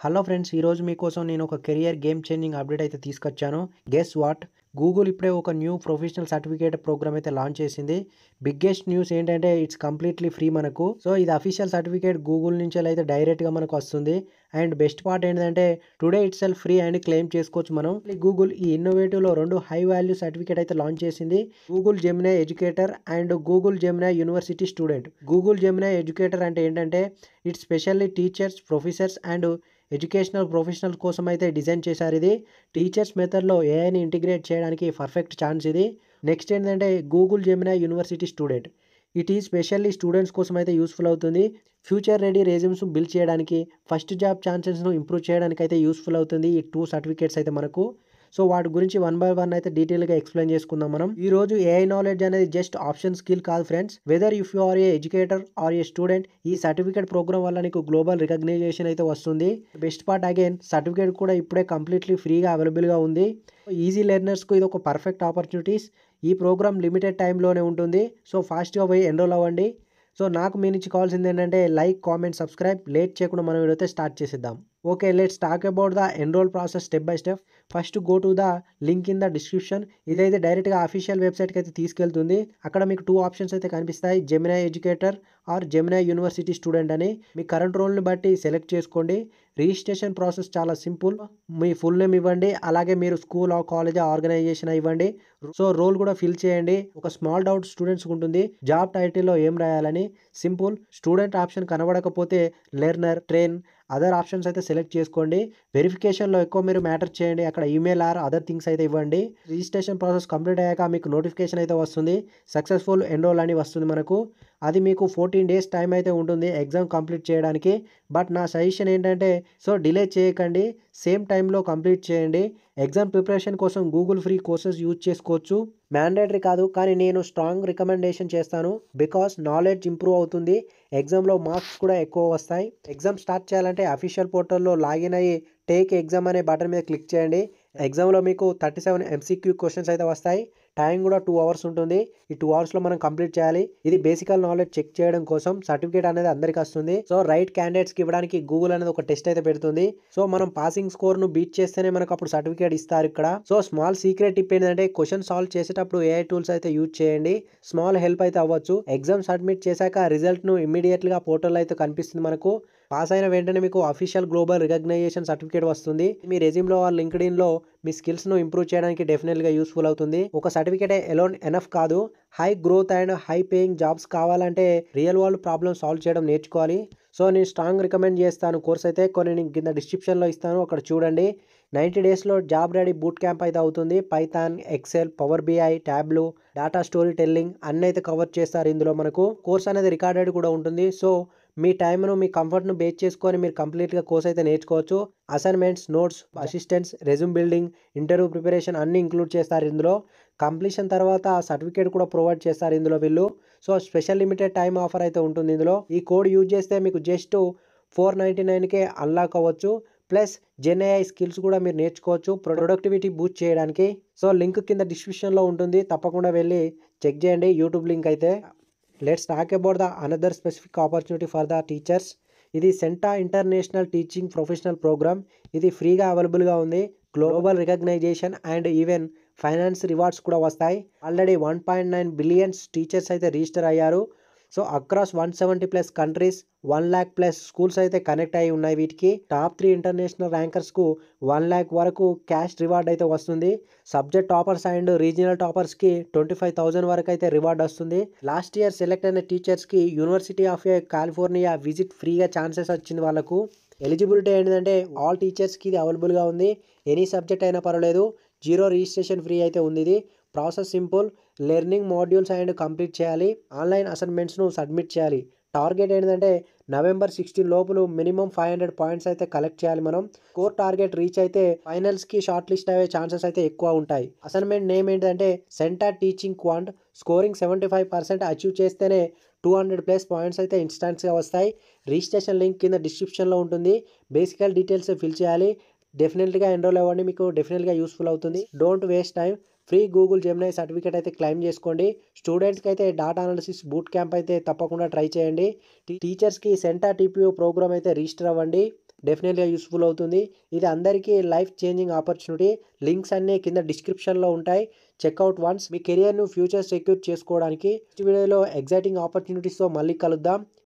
Hello friends, ఈరోజు మీకోసం నేను ఒక కెరియర్ గేమ్ చేంజింగ్ అప్డేట్ అయితే తీసుకొచ్చాను. Guess what? గూగుల్ ఇప్పుడే ఒక న్యూ ప్రొఫెషనల్ సర్టిఫికేట్ ప్రోగ్రామ్ అయితే లాంచ్ చేసింది. బిగ్గెస్ట్ న్యూస్ ఏంటంటే ఇట్స్ కంప్లీట్లీ ఫ్రీ మనకు. సో ఇది అఫీషియల్ సర్టిఫికేట్ గూగుల్ నుంచి అయితే డైరెక్ట్గా మనకు వస్తుంది. అండ్ బెస్ట్ పార్ట్ ఏంటంటే today it self free and claim చేసుకోవచ్చు మనం. గూగుల్ ఈ ఇన్నోవేటివ్లో 2 హై వాల్యూ సర్టిఫికేట్ అయితే లాంచ్ చేసింది. Google Gemini educator and Google Gemini university student. Google Gemini educator అంటే ఏంటంటే it's specially teachers, professors and educational professionals కోసం అయితే డిజైన్ చేశారు. ఇది టీచర్స్ మెథడ్లో ఏఐని ఇంటిగ్రేట్ చేయడానికి పర్ఫెక్ట్ ఛాన్స్ ఇది. నెక్స్ట్ ఏంటంటే Google Gemini university student. It ఈ స్పెషల్లీ స్టూడెంట్స్ కోసం అయితే యూస్ఫుల్ అవుతుంది. ఫ్యూచర్ రెడీ రెజ్యూమ్స్ బిల్డ్ చేయడానికి, ఫస్ట్ జాబ్ ఛాన్సెస్ను ఇంప్రూవ్ చేయడానికి అయితే యూస్ఫుల్ అవుతుంది ఈ 2 సర్టిఫికేట్స్ అయితే మనకు. సో వాటి గురించి 1 బై 1 అయితే డీటెయిల్గా ఎక్స్ప్లెయిన్ చేసుకుందాం మనం. ఈ రోజు ఏఐ నాలెడ్జ్ అనేది జస్ట్ ఆప్షన్ స్కిల్ కాదు friends. Whether if you are a educator or a student, ఈ సర్టిఫికేట్ ప్రోగ్రామ్ వల్ల నీకు గ్లోబల్ రికగ్నైజేషన్ అయితే వస్తుంది. బెస్ట్ పార్ట్ అగైన్, సర్టిఫికేట్ కూడా ఇప్పుడే కంప్లీట్లీ ఫ్రీగా అవైలబుల్గా ఉంది. ఈజీ లెర్నర్స్కు ఇది ఒక పర్ఫెక్ట్ ఆపర్చునిటీస్. ఈ ప్రోగ్రామ్ లిమిటెడ్ టైంలోనే ఉంటుంది. సో ఫాస్ట్గా పోయి ఎన్రోల్ అవ్వండి. సో నాకు మీ నుంచి కావాల్సింది ఏంటంటే లైక్, కామెంట్, సబ్స్క్రైబ్. లేట్ చేయకుండా మనం వీడియో అయితే స్టార్ట్ చేసేద్దాం. Okay, let's talk about the enrol process step by step. First go to the link in the description. ఇదైతే డైరెక్ట్గా అఫీషియల్ వెబ్సైట్కి అయితే తీసుకెళ్తుంది. అక్కడ మీకు 2 ఆప్షన్స్ అయితే కనిపిస్తాయి, Gemini educator or Gemini university student అని. మీ కరెంట్ రోల్ని బట్టి సెలెక్ట్ చేసుకోండి. రిజిస్ట్రేషన్ ప్రాసెస్ చాలా సింపుల్. మీ ఫుల్ నేమ్ ఇవ్వండి, అలాగే మీరు స్కూల్ ఆర్ కాలేజ్ ఆర్గనైజేషన్ ఇవ్వండి. సో రోల్ కూడా ఫిల్ చేయండి. ఒక స్మాల్ డౌట్ స్టూడెంట్స్కి ఉంటుంది, జాబ్ టైటిల్లో ఏం రాయాలని. సింపుల్. స్టూడెంట్ ఆప్షన్ కనబడకపోతే లెర్నర్, ట్రైన్, అదర్ ఆప్షన్స్ అయితే సెలెక్ట్ చేసుకోండి. వెరిఫికేషన్లో ఎక్కువ మీరు మ్యాటర్ చేయండి, అక్కడ ఈమెయిల్ ఆర్ అదర్ థింగ్స్ అయితే ఇవ్వండి. రిజిస్ట్రేషన్ ప్రాసెస్ కంప్లీట్ అయ్యాక మీకు నోటిఫికేషన్ అయితే వస్తుంది, సక్సెస్ఫుల్ ఎన్రోల్ అని వస్తుంది మనకు. అది మీకు 14 డేస్ టైం అయితే ఉంటుంది ఎగ్జామ్ కంప్లీట్ చేయడానికి. బట్ నా సజెషన్ ఏంటంటే సో డిలే చేయకండి, సేమ్ టైంలో కంప్లీట్ చేయండి. ఎగ్జామ్ ప్రిపరేషన్ కోసం గూగుల్ ఫ్రీ కోర్సెస్ యూజ్ చేసుకోవచ్చు. మ్యాండేటరీ కాదు, కానీ నేను స్ట్రాంగ్ రికమెండేషన్ చేస్తాను. బికాస్ నాలెడ్జ్ ఇంప్రూవ్ అవుతుంది, ఎగ్జామ్లో మార్క్స్ కూడా ఎక్కువ వస్తాయి. ఎగ్జామ్ స్టార్ట్ చేయాలంటే అఫీషియల్ పోర్టల్లో లాగిన్ అయ్యి టేక్ ఎగ్జామ్ అనే బటన్ మీద క్లిక్ చేయండి. ఎగ్జామ్లో మీకు 37 MCQ క్వశ్చన్స్ అయితే వస్తాయి. టైం కూడా 2 అవర్స్ ఉంటుంది. ఈ 2 అవర్స్లో మనం కంప్లీట్ చేయాలి. ఇది బేసికల్ నాలెడ్జ్ చెక్ చేయడం కోసం. సర్టిఫికేట్ అనేది అందరికి వస్తుంది. సో రైట్ క్యాండిడేట్స్కి ఇవ్వడానికి గూగుల్ అనేది ఒక టెస్ట్ అయితే పెడుతుంది. సో మనం పాసింగ్ స్కోర్ను బీట్ చేస్తేనే మనకు అప్పుడు సర్టిఫికేట్ ఇస్తారు ఇక్కడ. సో స్మాల్ సీక్రెట్ టిప్ ఏంటంటే క్వశ్చన్ సాల్వ్ చేసేటప్పుడు ఏఐ టూల్స్ అయితే యూజ్ చేయండి. స్మాల్ హెల్ప్ అయితే అవ్వచ్చు. ఎగ్జామ్ సబ్మిట్ చేశాక రిజల్ట్ను ఇమ్మీడియట్గా పోర్టల్ అయితే కనిపిస్తుంది మనకు. పాస్ అయిన వెంటనే మీకు అఫీషియల్ గ్లోబల్ రికగ్నైజేషన్ సర్టిఫికేట్ వస్తుంది. మీ రెజ్యూమ్లో ఆర్ లింక్డ్ఇన్లో మీ స్కిల్స్ను ఇంప్రూవ్ చేయడానికి డెఫినెట్గా యూస్ఫుల్ అవుతుంది. ఒక సర్టిఫికేట్ ఎలోన్ ఎనఫ్ కాదు. High growth and high paying jobs కావాలంటే రియల్ వరల్డ్ ప్రాబ్లమ్ సాల్వ్ చేయడం నేర్చుకోవాలి. సో నేను స్ట్రాంగ్ రికమెండ్ చేస్తాను కోర్స్ అయితే. కొన్ని నేను కింద డిస్క్రిప్షన్లో ఇస్తాను, అక్కడ చూడండి. 90 డేస్లో జాబ్ రెడీ బూట్ క్యాంప్ అయితే అవుతుంది. Python, Excel, power BI, Tableau, data storytelling అన్నీ అయితే కవర్ చేస్తారు ఇందులో మనకు. కోర్స్ అనేది రికార్డెడ్ కూడా ఉంటుంది. సో మీ టైంను, మీ కంఫర్ట్ను బేస్ చేసుకొని మీరు కంప్లీట్గా కోర్స్ అయితే నేర్చుకోవచ్చు. Assignments, notes, assistants, resume building, interview preparation అన్నీ ఇంక్లూడ్ చేస్తారు ఇందులో. కంప్లీషన్ తర్వాత సర్టిఫికేట్ కూడా ప్రొవైడ్ చేస్తారు ఇందులో వీళ్ళు. So special limited time offer అయితే ఉంటుంది ఇందులో. ఈ కోడ్ యూజ్ చేస్తే మీకు జస్ట్ 499కే అన్లాక్ అవ్వచ్చు. ప్లస్ జెన్ఏఐ స్కిల్స్ కూడా మీరు నేర్చుకోవచ్చు ప్రొడక్టివిటీ బూస్ట్ చేయడానికి. సో లింక్ కింద డిస్క్రిప్షన్లో ఉంటుంది, తప్పకుండా వెళ్ళి చెక్ చేయండి, యూట్యూబ్ లింక్ అయితే. Let's talk about the another specific opportunity for the teachers. ఇది సెంటా ఇంటర్నేషనల్ టీచింగ్ ప్రొఫెషనల్ ప్రోగ్రామ్. ఇది ఫ్రీగా అవైలబుల్గా ఉంది. Global recognition and even finance rewards కూడా వస్తాయి. ఆల్రెడీ 1.9 బిలియన్స్ టీచర్స్ అయితే రిజిస్టర్ అయ్యారు. So across 170+ countries, 1 lakh+ schools అయితే కనెక్ట్ అయి ఉన్నాయి వీటికి. టాప్ 3 ఇంటర్నేషనల్ ర్యాంకర్స్కు 1 lakh వరకు క్యాష్ రివార్డ్ అయితే వస్తుంది. సబ్జెక్ట్ టాపర్స్ అండ్ రీజనల్ టాపర్స్కి 25,000 వరకు అయితే రివార్డ్ వస్తుంది. లాస్ట్ ఇయర్ సెలెక్ట్ అయిన టీచర్స్కి యూనివర్సిటీ ఆఫ్ కాలిఫోర్నియా విజిట్ ఫ్రీగా ఛాన్సెస్ వచ్చింది వాళ్ళకు. ఎలిజిబిలిటీ ఏంటంటే ఆల్ టీచర్స్కి ఇది అవైలబుల్గా ఉంది. ఎనీ సబ్జెక్ట్ అయినా పర్వాలేదు. 0 రిజిస్ట్రేషన్ ఫ్రీ అయితే ఉంది ఇది. Process simple. Learning modules and complete చేయాలి. ఆన్లైన్ అసైన్మెంట్స్ను సబ్మిట్ చేయాలి. టార్గెట్ ఏంటంటే November 16 లోపల మినిమం 500 పాయింట్స్ అయితే కలెక్ట్ చేయాలి మనం. స్కోర్ టార్గెట్ రీచ్ అయితే ఫైనల్స్కి షార్ట్ లిస్ట్ అయ్యే ఛాన్సెస్ అయితే ఎక్కువ ఉంటాయి. అసైన్మెంట్ నేమ్ ఏంటంటే సెంటా టీచింగ్ క్వాంట్. స్కోరింగ్ 75% అచీవ్ చేస్తేనే 200+ పాయింట్స్ అయితే ఇన్స్టాంట్స్గా వస్తాయి. రిజిస్ట్రేషన్ లింక్ కింద డిస్క్రిప్షన్లో ఉంటుంది. బేసికల్ డీటెయిల్స్ ఫిల్ చేయాలి. డెఫినెట్గా ఎన్రోల్ అవ్వండి, మీకు డెఫినెట్గా యూస్ఫుల్ అవుతుంది. Don't waste time. Free Google Gemini certificate అయితే క్లెయిమ్ చేసుకోండి. స్టూడెంట్స్కి అయితే డాటా అనాలిసిస్ బూట్ క్యాంప్ అయితే తప్పకుండా ట్రై చేయండి. టీచర్స్కి సెంటా TPO ప్రోగ్రామ్ అయితే రిజిస్టర్ అవ్వండి. డెఫినెట్‌గా యూస్‌ఫుల్ అవుతుంది. ఇది అందరికీ లైఫ్ చేంజింగ్ ఆపర్చునిటీ. లింక్స్ అన్నీ కింద డిస్క్రిప్షన్‌లో ఉంటాయి. చెక్‌ఔట్ వన్స్ మీ కెరియర్‌ను ఫ్యూచర్ సెక్యూర్ చేసుకోవడానికి. నెక్స్ట్ వీడియోలో ఎక్సైటింగ్ ఆపర్చునిటీస్‌తో మళ్ళీ కలుద్దాం.